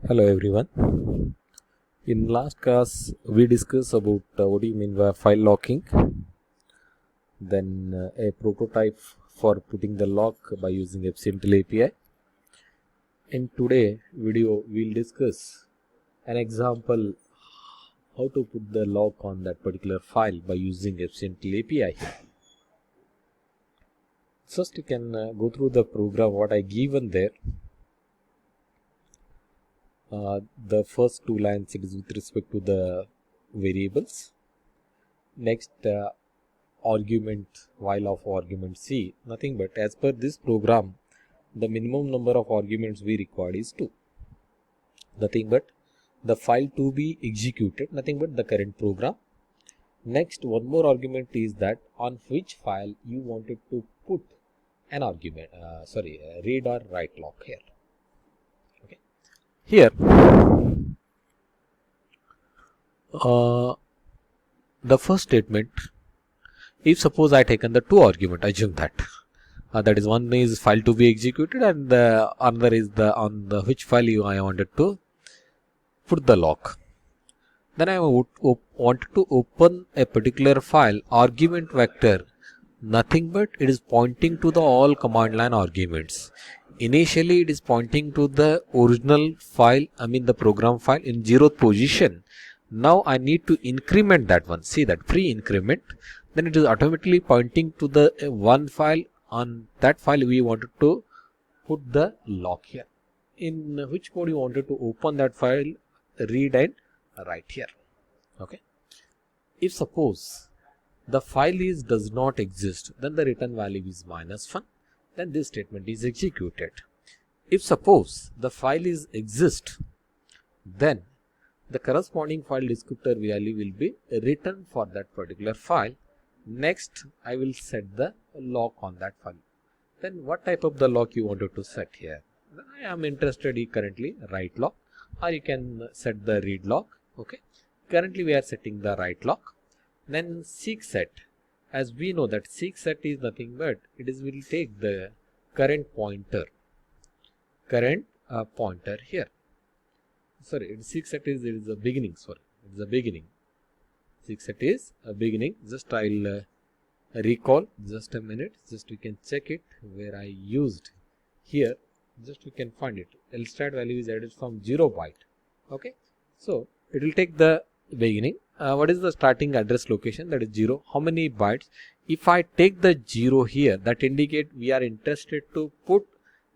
Hello everyone. In last class we discussed about what do you mean by file locking, then a prototype for putting the lock by using fcntl API. In today video we'll discuss an example how to put the lock on that particular file by using fcntl API. First you can go through the program what I given there. The first two lines it is with respect to the variables. Next argument while of argument C, nothing but as per this program the minimum number of arguments we required is 2, nothing but the file to be executed, nothing but the current program. Next one more argument is that on which file you wanted to put an argument, read or write lock here. Okay, here the first statement, if suppose I taken the two argument, assume that that is one is file to be executed and the another is the on the which file I wanted to put the lock. Then I wanted to open a particular file argument vector, nothing but it is pointing to the all command line arguments. Initially it is pointing to the original file, I mean the program file in 0th position. Now I need to increment that one, see that pre-increment, then it is automatically pointing to the one file. On that file we wanted to put the lock here. In which mode you wanted to open that file, read and write here. Okay, if suppose the file is does not exist, then the return value is -1, then this statement is executed. If suppose the file is exist, then the corresponding file descriptor value will be written for that particular file. Next I will set the lock on that file. Then what type of the lock you wanted to set here? I am interested in currently write lock, or you can set the read lock. Okay, currently we are setting the write lock. Then seek set, as we know that seek set is nothing but it is will take the current pointer here. Sorry, seek set is it is a beginning. Sorry, it is a beginning. Seek set is a beginning. Just I'll recall just a minute. Just we can check it where I used here. Just we can find it. Lstart value is added from 0 byte. Okay, so it will take the beginning. What is the starting address location? That is 0. How many bytes? If I take the 0 here, that indicate we are interested to put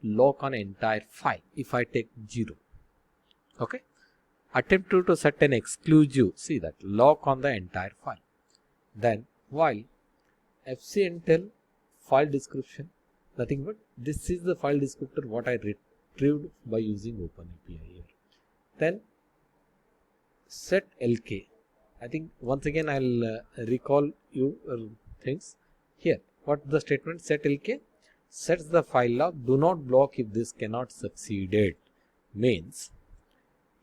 lock on entire file. If I take 0, okay, attempt to set an exclusive, see that lock on the entire file. Then while fcntl file description, nothing but this is the file descriptor what I retrieved by using OpenAPI here. Then set lk. I think once again I'll recall you things here. What the statement set lk? Sets the file lock, do not block if this cannot succeeded. Means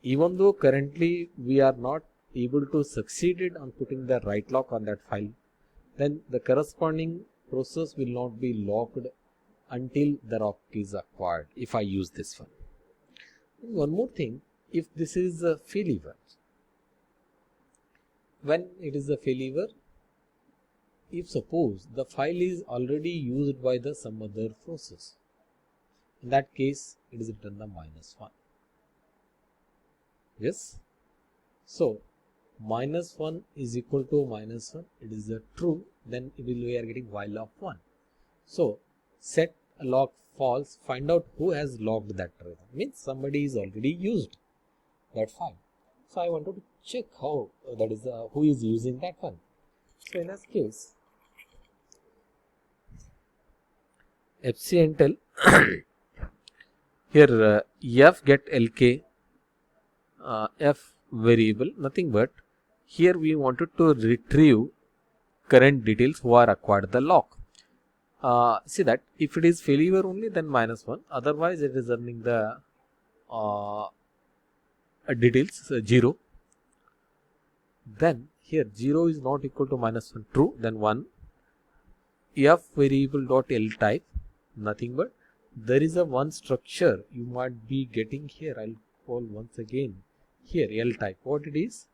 even though currently we are not able to succeed on putting the write lock on that file, then the corresponding process will not be locked until the lock is acquired if I use this one. And one more thing, if this is a failover, when it is a failover, if suppose the file is already used by the some other process, in that case it is written the -1. Yes, so -1 is equal to -1, it is a true, then we are getting while of 1. So set lock false, find out who has locked that trigger, means somebody is already used that file. So I wanted to check how that is who is using that one. So in this case fcntl here f get lk f variable, nothing but here we wanted to retrieve current details who are acquired the lock. See that if it is failure only, then -1, otherwise it is earning the details 0. Then here 0 is not equal to -1, true, then 1. F variable dot l type, nothing but there is a one structure you might be getting here. I'll call once again here L type. What it is?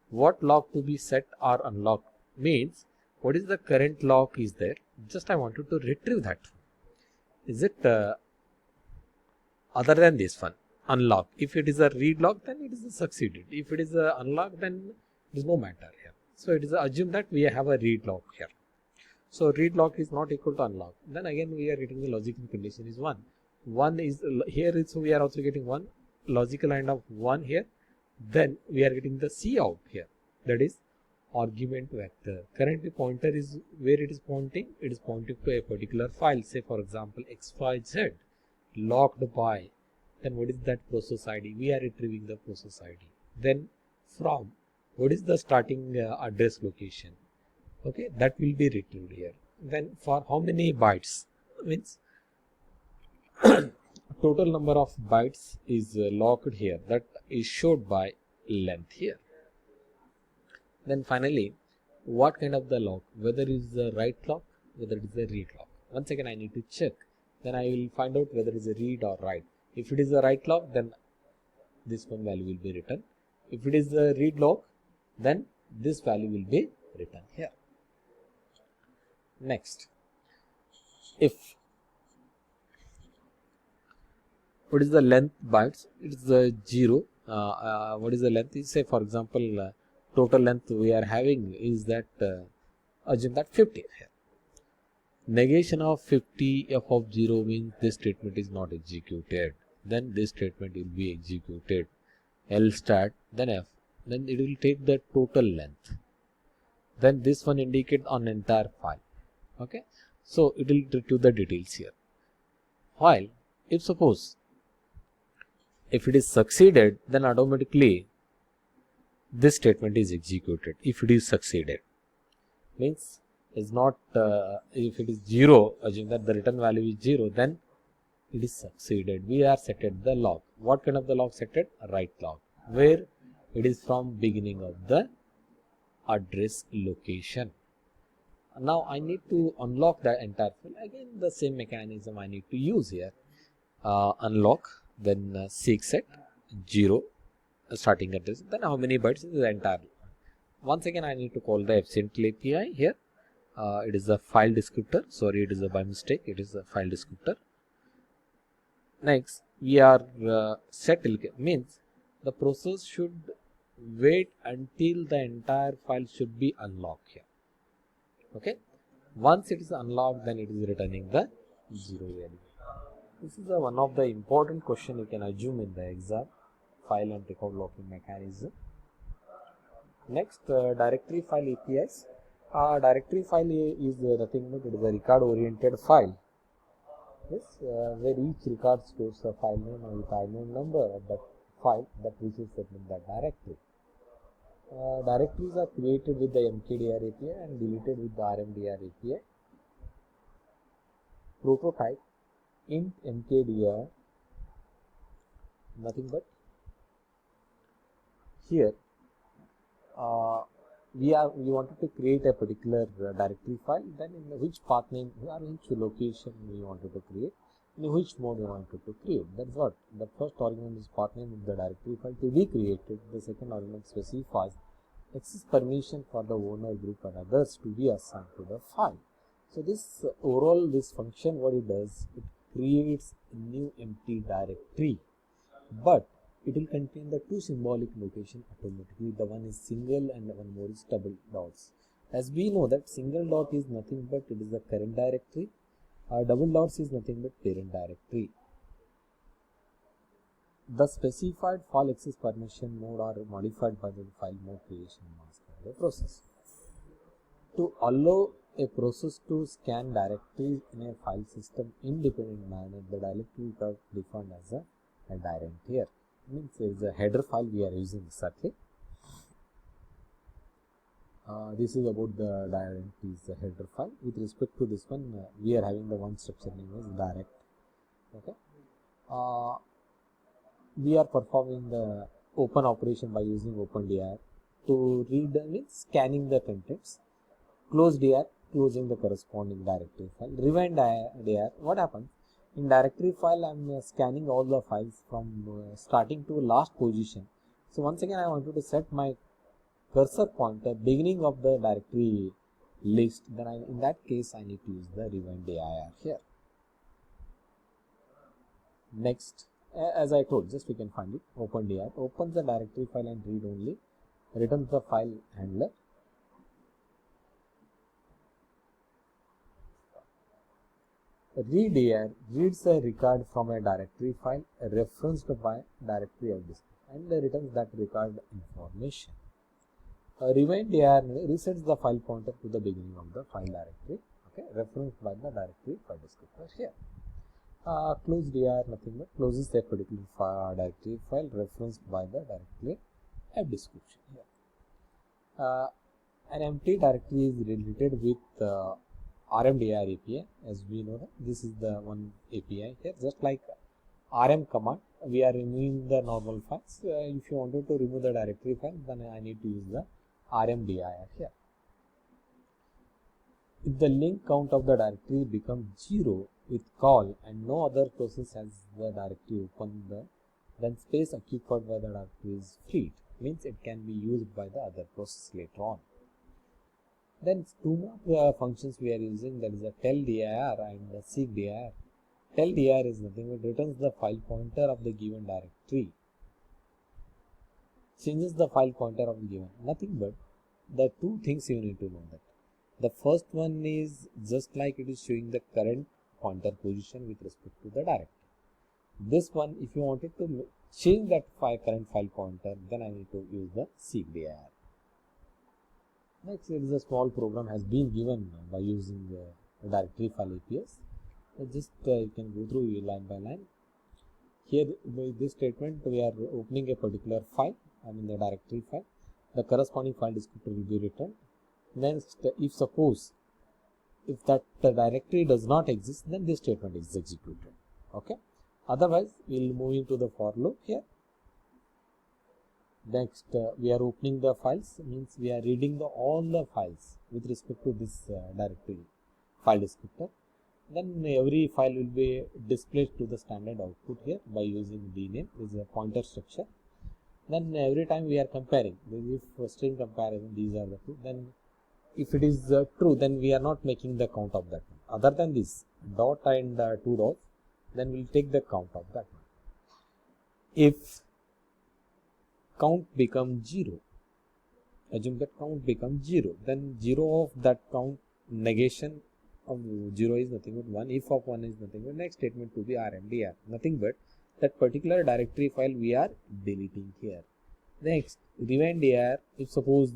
What lock to be set or unlocked means what is the current lock is there. Just I wanted to retrieve that. Is it other than this one unlock? If it is a read lock, then it is a succeeded. If it is a unlock, then it is no matter here. So it is assume that we have a read lock here. So read lock is not equal to unlock. Then again we are getting the logical condition is 1. 1 is here, so we are also getting 1 logical AND of 1 here. Then we are getting the C out here, that is argument vector. Currently pointer is where it is pointing. It is pointing to a particular file, say for example XYZ locked by. Then what is that process ID? We are retrieving the process ID. Then from what is the starting address location? Okay, that will be retrieved here. Then for how many bytes? Means total number of bytes is locked here, that is showed by length here. Then finally, what kind of the lock? Whether it is a write lock, whether it is a read lock. Once again I need to check. Then I will find out whether it is a read or write. If it is a write lock, then this one value will be written. If it is a read lock, then this value will be written here. Next, if what is the length bytes? It is the 0. What is the length? Say for example, total length we are having is that assume that 50 here. Negation of 50 f of 0 means this statement is not executed. Then this statement will be executed. L start, then F, then it will take the total length. Then this one indicate on entire file. Okay, so it will retrieve the details here. While if suppose if it is succeeded, then automatically this statement is executed. If it is succeeded, means is not if it is 0, assume that the return value is 0, then it is succeeded. We are set at the log. What kind of the log set at? Write log, where it is from beginning of the address location. Now I need to unlock the entire file. Again the same mechanism I need to use here. Unlock, then seek set 0 starting address, then how many bytes is the entire. Once again I need to call the fcntl API here. It is a file descriptor. Sorry, it is a by mistake. It is a file descriptor. Next, we are set means the process should wait until the entire file should be unlocked here. Okay. Once it is unlocked, then it is returning the 0 value. This is one of the important question you can assume in the exam. File and record locking mechanism. Next, directory file APIs. Directory file is nothing but it is a record oriented file. Yes, where each record stores a file name with unknown number of that file that reaches in that directory. Directories are created with the mkdir API and deleted with the rmdir API. Prototype int mkdir, nothing but here we wanted to create a particular directory file, then in which path name or which location we wanted to create, in which mode we wanted to create. That's what the first argument is path name of the directory file to be created. The second argument specifies access permission for the owner group and others to be assigned to the file. So this overall this function what it does, it creates a new empty directory, but it will contain the two symbolic notation automatically. The one is single and the one more is double dots. As we know that single dot is nothing but it is the current directory. Double dots is nothing but parent directory. The specified file access permission mode are modified by the file mode creation mask of the process. To allow a process to scan directories in a file system independent manner, the directory is defined as a direct here. Means there is a header file we are using exactly. This is about the directories header file. With respect to this one, we are having the one structure name as direct. Okay. We are performing the open operation by using opendir to read means scanning the contents. Close dir, closing the corresponding directory file. Rewind dir, what happens? In directory file, I'm scanning all the files from starting to last position. So once again, I wanted to set my cursor pointer beginning of the directory list. Then in that case, I need to use the rewind dir here. Next, as I told, just we can find it. Open dir opens the directory file and read only, returns the file handler. Read dir reads a record from a directory file referenced by directory of disk and returns that record information. Rewind dir resets the file pointer to the beginning of the file directory, okay, referenced by the directory file descriptor here. Close dir nothing but closes a particular directory file referenced by the directory app description here. An empty directory is related with RMDIR API. As we know that this is the one API here, just like RM command, we are removing the normal files. If you wanted to remove the directory file, then I need to use the RMDIR here. If the link count of the directory becomes 0 with call and no other process has the directory open, then space occupied by the directory is freed, means it can be used by the other process later on. Then two more functions we are using, that is a tell dir and the seek dir. Tell dir is nothing but returns the file pointer of the given directory, changes the file pointer of the given, nothing but the two things you need to know that. The first one is just like it is showing the current pointer position with respect to the directory. This one, if you wanted to change that current file pointer, then I need to use the seek dir. Next, it is a small program has been given by using the directory file APIs. Just you can go through line by line. Here, with this statement, we are opening a particular file, the directory file. The corresponding file descriptor will be returned. Next, if that directory does not exist, then this statement is executed. Okay. Otherwise, we will move into the for loop here. Next, we are opening the files, means we are reading all the files with respect to this directory file descriptor. Then every file will be displayed to the standard output here by using dname, this is a pointer structure. Then every time we are comparing, if string comparison, these are the two, then if it is true, then we are not making the count of that one. Other than this dot and two dots, then we'll take the count of that one. If count becomes 0, assume that count becomes 0, then 0 of that count, negation of 0 is nothing but 1, if of 1 is nothing but next statement to be RMDR, nothing but that particular directory file we are deleting here. Next, rewind dir, if suppose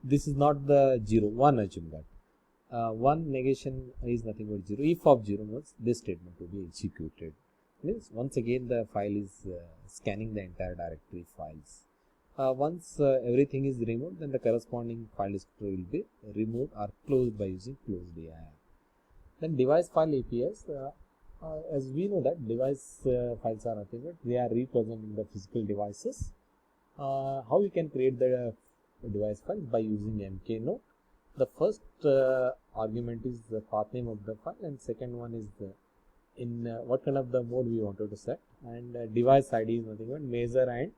this is not the 0, 1, assume that 1 negation is nothing but 0, if of 0 means this statement to be executed. Means once again the file is scanning the entire directory files. Once everything is removed, then the corresponding file descriptor will be removed or closed by using close dir. Then device file APIs, as we know that device files are nothing but they are representing the physical devices. How you can create the device file? By using mknode. The first argument is the path name of the file, and second one is the what kind of the mode we wanted to set, and device ID is nothing but major and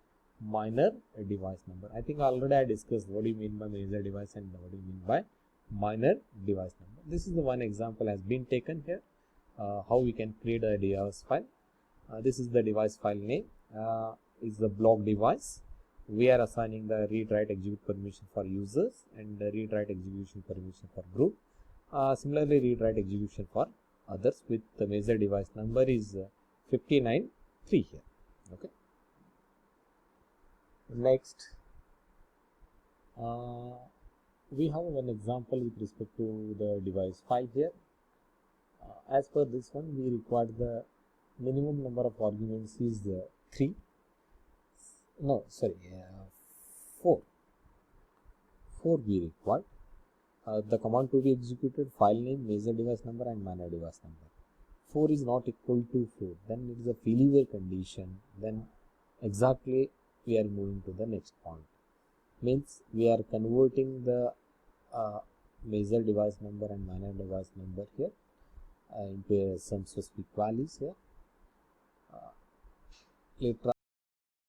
minor device number. I think already I discussed what do you mean by major device and what do you mean by minor device number. This is the one example has been taken here, how we can create a device file. This is the device file name, is the block device. We are assigning the read write execute permission for users and the read write execution permission for group. Similarly, read write execution for others with the major device number is 593 here. Okay. Next, we have one example with respect to the device file here. As per this one, we require the minimum number of arguments is 3. No, sorry, 4. 4 we require. The command to be executed, file name, major device number and minor device number. 4 is not equal to 4, then it is a failure condition, then exactly we are moving to the next point. Means we are converting the major device number and minor device number here. into some specific values here. Later